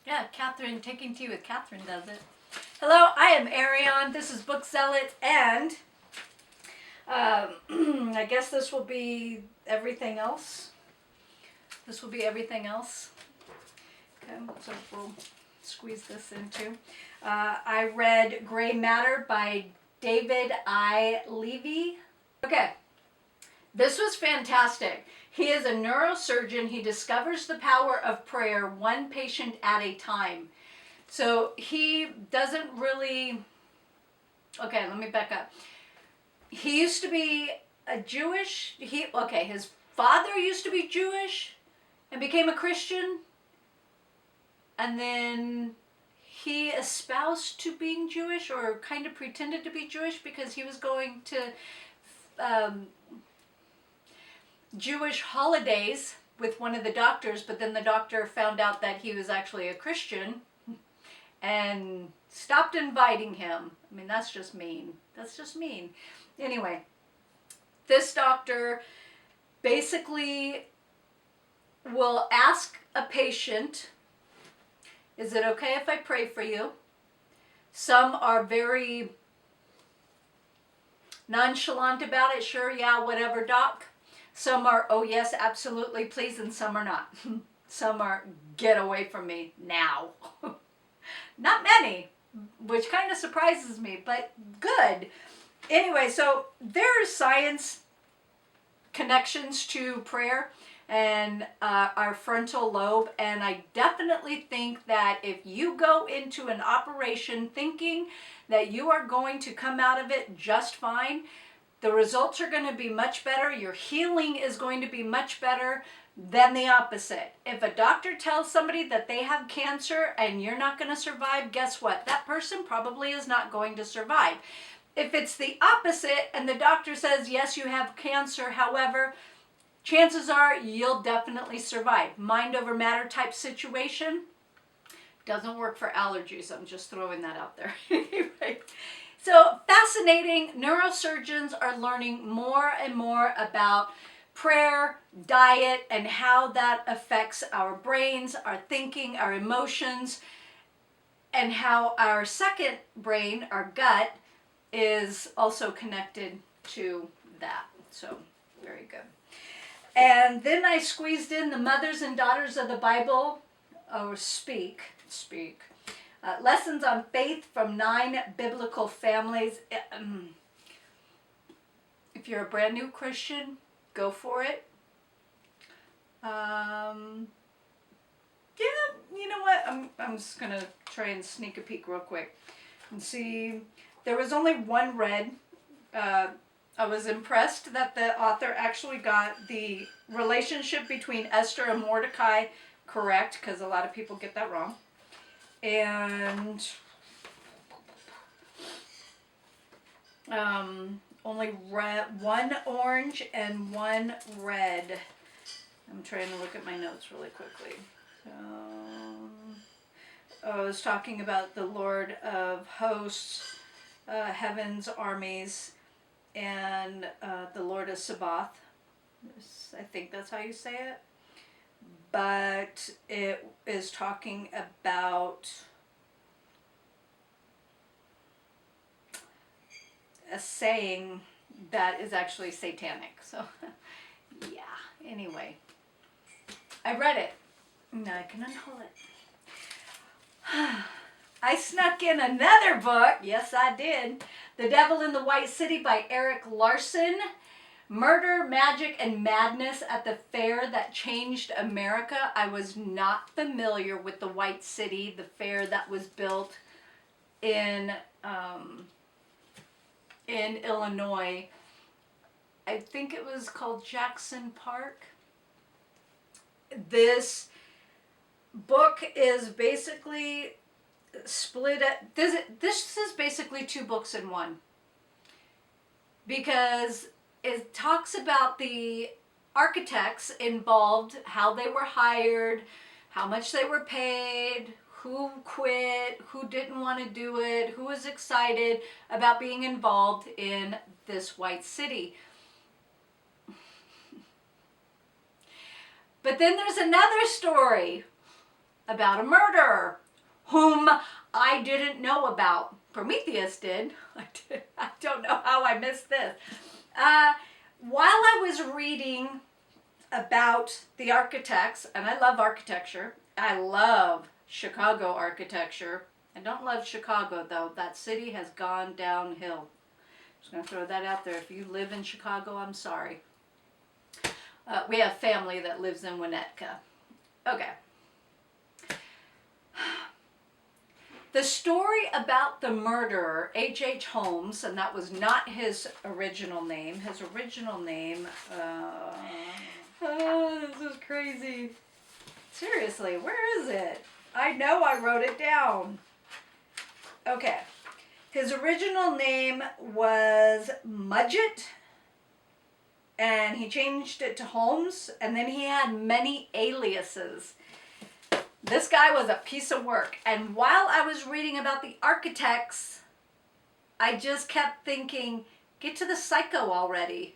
Yeah, Catherine, Taking Tea with Catherine does it. Hello, I am Arion. This is Book Zealot, and I guess this will be everything else. This will be everything else. Okay, so we'll squeeze this into. I read Gray Matter by David I. Levy. Okay, this was fantastic. He is a neurosurgeon. He discovers the power of prayer one patient at a time. So he doesn't really... Okay, let me back up. He used to be a Jewish... his father used to be Jewish and became a Christian. And then he espoused to being Jewish, or kind of pretended to be Jewish, because he was going to Jewish holidays with one of the doctors, but then the doctor found out that he was actually a Christian and stopped inviting him. I mean, that's just mean. That's just mean. Anyway, this doctor basically will ask a patient, is it okay if I pray for you? Some are very nonchalant about it. Sure, yeah, whatever, doc. Some are, oh yes, absolutely, please, and some are not. Some are, get away from me now. Not many, which kind of surprises me, but good. Anyway, so there's science connections to prayer and our frontal lobe, and I definitely think that if you go into an operation thinking that you are going to come out of it just fine, the results are going to be much better. Your healing is going to be much better than the opposite. If a doctor tells somebody that they have cancer and you're not going to survive, guess what? That person probably is not going to survive. If it's the opposite and the doctor says, yes, you have cancer, however, chances are you'll definitely survive. Mind over matter type situation doesn't work for allergies. I'm just throwing that out there. Anyway. So fascinating. Neurosurgeons are learning more and more about prayer, diet, and how that affects our brains, our thinking, our emotions, and how our second brain, our gut, is also connected to that. So very good. And then I squeezed in the Mothers and Daughters of the Bible, or Speak. Lessons on Faith from 9 Biblical Families. If you're a brand new Christian, go for it. Yeah, you know what? I'm just going to try and sneak a peek real quick and see. There was only one read. I was impressed that the author actually got the relationship between Esther and Mordecai correct, because a lot of people get that wrong. And only one orange and one red. I'm trying to look at my notes really quickly. I was talking about the Lord of Hosts, Heaven's armies, and the Lord of Sabaoth. I think that's how you say it. But it is talking about a saying that is actually satanic. So, yeah. Anyway, I read it. Now I can unhaul it. I snuck in another book. Yes, I did. The Devil in the White City by Eric Larson. Murder, Magic, and Madness at the Fair That Changed America. I was not familiar with the White City, the fair that was built in Illinois. I think it was called Jackson Park. This book is basically split up. This is basically 2 books in one, because it talks about the architects involved, how they were hired, how much they were paid, who quit, who didn't want to do it, who was excited about being involved in this White City. But then there's another story about a murderer whom I didn't know about. Prometheus did. I don't know how I missed this. While I was reading about the architects, and I love architecture. I love Chicago architecture. I don't love Chicago, though. That city has gone downhill. Just going to throw that out there. If you live in Chicago, I'm sorry. We have family that lives in Winnetka. Okay. The story about the murderer, H.H. Holmes, and that was not his original name. His original name, this is crazy. Seriously, where is it? I know I wrote it down. Okay. His original name was Mudgett, and he changed it to Holmes, and then he had many aliases. This guy was a piece of work, and while I was reading about the architects, I just kept thinking, get to the psycho already.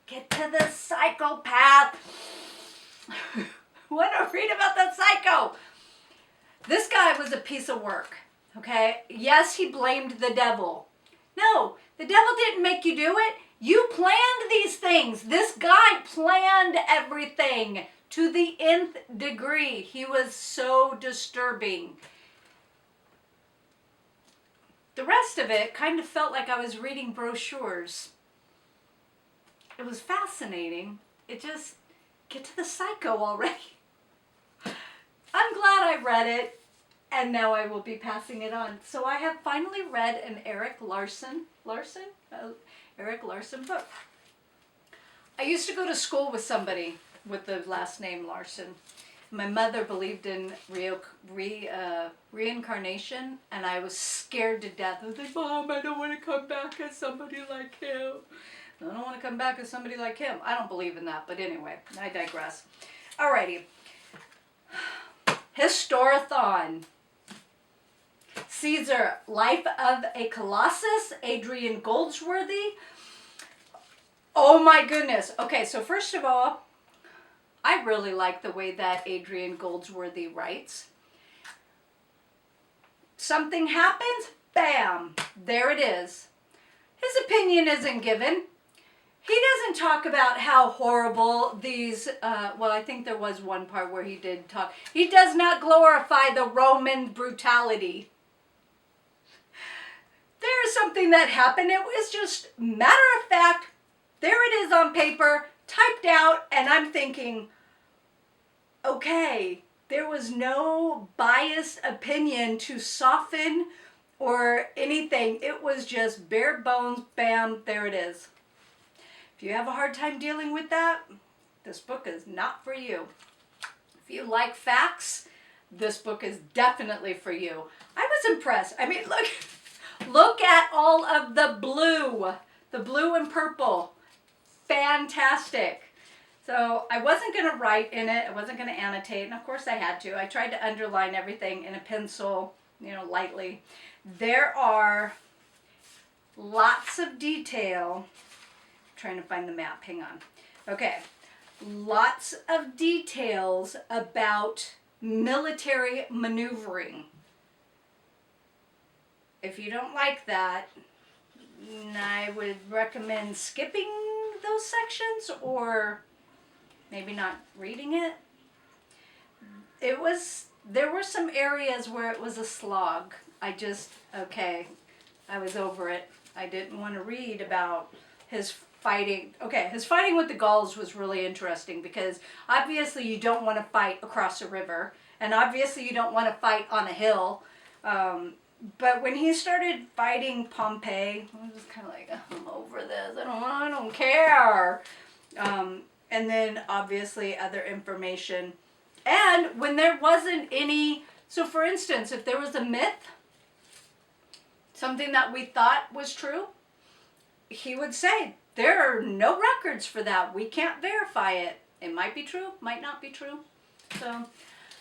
Get to the psychopath. I want to read about the psycho. This guy was a piece of work, okay? Yes, he blamed the devil. No, the devil didn't make you do it. You planned these things. This guy planned everything to the nth degree. He was so disturbing. The rest of it kind of felt like I was reading brochures. It was fascinating. It just, get to the psycho already. I'm glad I read it, and now I will be passing it on. So I have finally read an Erik Larson book. I used to go to school with somebody with the last name Larson. My mother believed in reincarnation, and I was scared to death. I was like, Mom, I don't want to come back as somebody like him. I don't want to come back as somebody like him. I don't believe in that, but anyway, I digress. Alrighty. Historathon. Caesar, Life of a Colossus, Adrian Goldsworthy. Oh my goodness. Okay, so first of all, I really like the way that Adrian Goldsworthy writes. Something happens, bam, there it is. His opinion isn't given. He doesn't talk about how horrible these, well, I think there was one part where he did talk. He does not glorify the Roman brutality. There is something that happened. It was just matter of fact. There it is on paper, typed out, and I'm thinking, okay, there was no biased opinion to soften or anything. It was just bare bones, bam, there it is. If you have a hard time dealing with that, this book is not for you. If you like facts, this book is definitely for you. I was impressed. I mean, look at all of the blue and purple. Fantastic. So I wasn't going to write in it. I wasn't going to annotate. And of course I had to. I tried to underline everything in a pencil, lightly. There are lots of detail. I'm trying to find the map. Hang on. Okay. Lots of details about military maneuvering. If you don't like that, I would recommend skipping those sections or maybe not reading it. There were some areas where it was a slog. I was over it. I didn't want to read about his fighting. Okay, his fighting with the Gauls was really interesting because obviously you don't want to fight across a river, and obviously you don't want to fight on a hill. But when he started fighting Pompey, I was just kind of like, I'm over this. I don't care. And then obviously other information. And when there wasn't any, so for instance, if there was a myth, something that we thought was true, he would say, there are no records for that. We can't verify it. It might be true, might not be true. So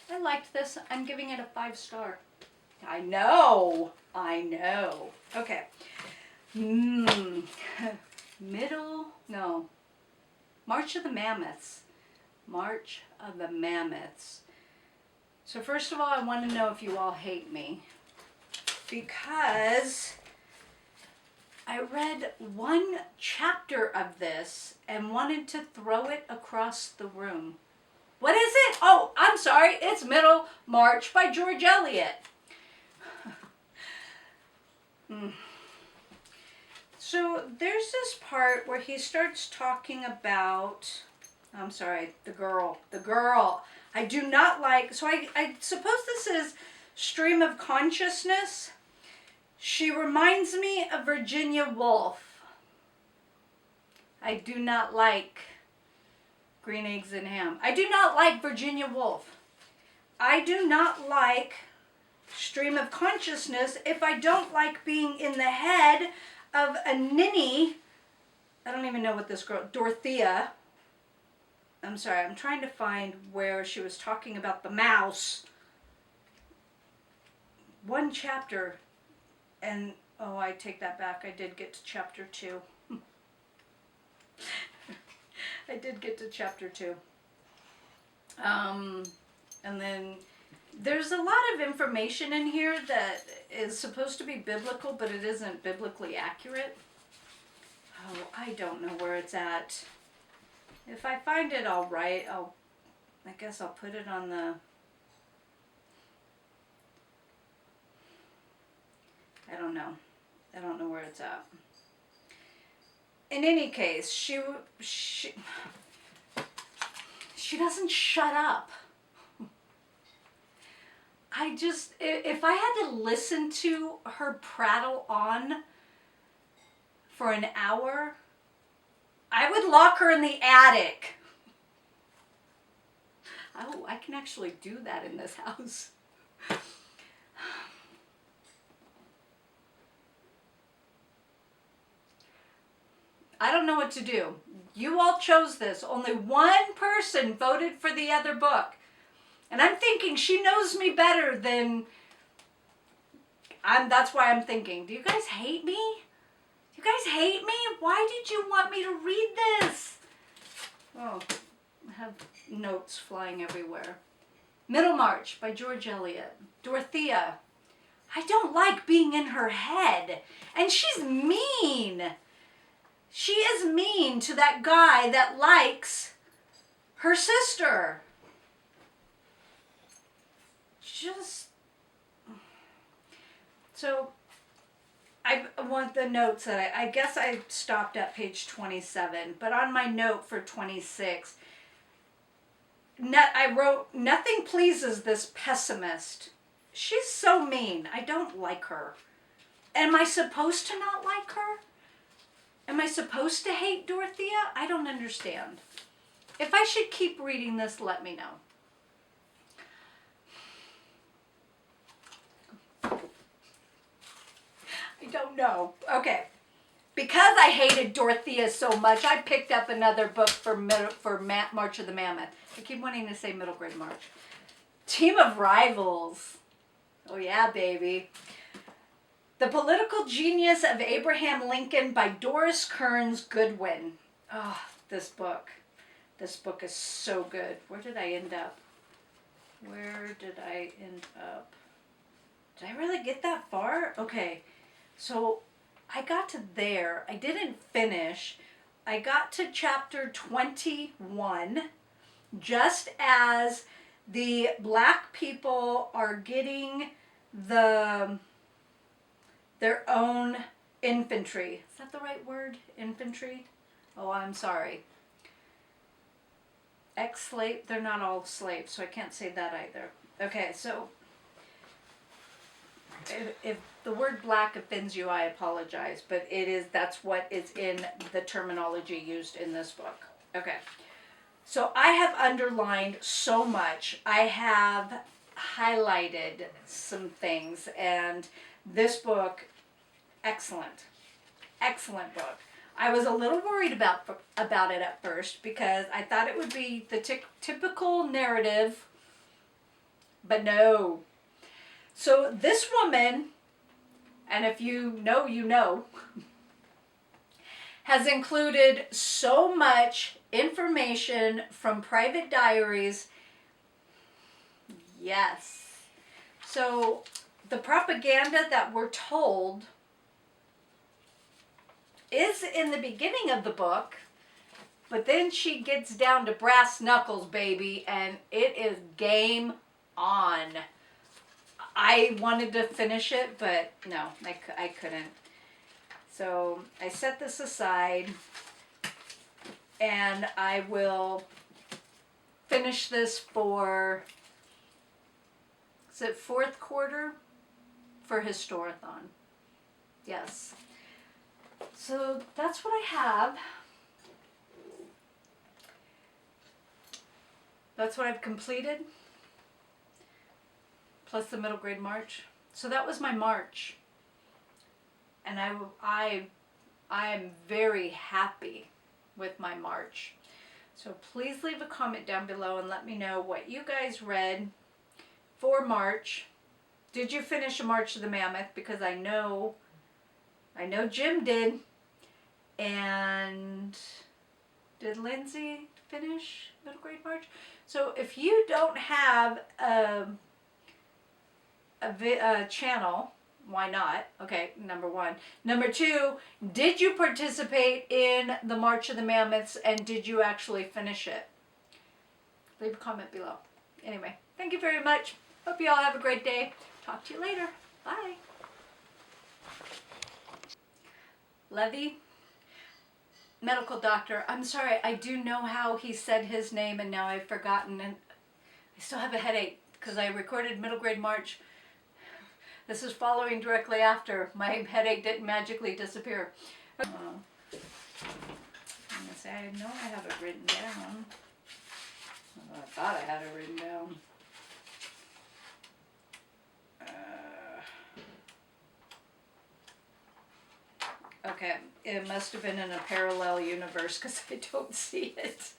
I liked this. I'm giving it a 5-star. I know. Okay. March of the Mammoths. So first of all, I want to know if you all hate me, because I read one chapter of this and wanted to throw it across the room. What is it? Oh, I'm sorry. It's Middlemarch by George Eliot. So there's this part where he starts talking about, I'm sorry, the girl. I do not like, so I suppose this is stream of consciousness. She reminds me of Virginia Woolf. I do not like green eggs and ham. I do not like Virginia Woolf. I do not like stream of consciousness if I don't like being in the head of a ninny. I don't even know what this girl, Dorotha. I'm sorry, I'm trying to find where she was talking about the mouse. One chapter, and oh, I take that back. I did get to chapter 2. I did get to chapter 2. And then there's a lot of information in here that is supposed to be biblical, but it isn't biblically accurate. Oh, I don't know where it's at. If I find it, I'll write. I guess I'll put it on the. I don't know. I don't know where it's at. In any case, she doesn't shut up. If I had to listen to her prattle on for an hour, I would lock her in the attic. Oh, I can actually do that in this house. I don't know what to do. You all chose this. Only one person voted for the other book. And I'm thinking she knows me better than... That's why I'm thinking, do you guys hate me? Do you guys hate me? Why did you want me to read this? Oh, I have notes flying everywhere. Middlemarch by George Eliot. Dorotha. I don't like being in her head. And she's mean. She is mean to that guy that likes her sister. So I want the notes that I guess I stopped at page 27, but on my note for 26, I wrote, nothing pleases this pessimist. She's so mean. I don't like her. Am I supposed to not like her? Am I supposed to hate Dorothea? I don't understand. If I should keep reading this, let me know. I don't know. Okay. Because I hated Dorothea so much, I picked up another book for March of the Mammoth. I keep wanting to say middle grade March. Team of Rivals. Oh yeah, baby. The Political Genius of Abraham Lincoln by Doris Kearns Goodwin. Oh, this book. This book is so good. Where did I end up? Did I really get that far? Okay. So I got to there. I didn't finish. I got to chapter 21 just as the black people are getting their own infantry. Is that the right word? Infantry? Oh, I'm sorry. Ex-slave. They're not all slaves, so I can't say that either. Okay, so if the word black offends you, I apologize, but that's what is in the terminology used in this book. Okay. So I have underlined so much. I have highlighted some things, and this book, excellent. Excellent book. I was a little worried about it at first because I thought it would be the typical narrative, but no. So this woman, and if you know, you know, has included so much information from private diaries. Yes. So the propaganda that we're told is in the beginning of the book, but then she gets down to brass knuckles, baby, and it is game on. I wanted to finish it, but no, I couldn't. So I set this aside, and I will finish this for, is it fourth quarter? For Historathon. Yes. So that's what I have. That's what I've completed. Plus the middle grade March. So that was my March. And I am very happy with my March. So please leave a comment down below and let me know what you guys read for March. Did you finish a March of the Mammoth? Because I know Jim did. And did Lindsay finish middle grade March? So if you don't have a channel, why not? Okay, number one. Number two, did you participate in the March of the Mammoths, and did you actually finish it? Leave a comment below. Anyway, thank you very much. Hope you all have a great day. Talk to you later. Bye. Levy, medical doctor. I'm sorry, I do know how he said his name, and now I've forgotten, and I still have a headache because I recorded middle grade March. This is following directly after. My headache didn't magically disappear. I'm gonna say, I know I have it written down. Well, I thought I had it written down. Okay, it must have been in a parallel universe because I don't see it.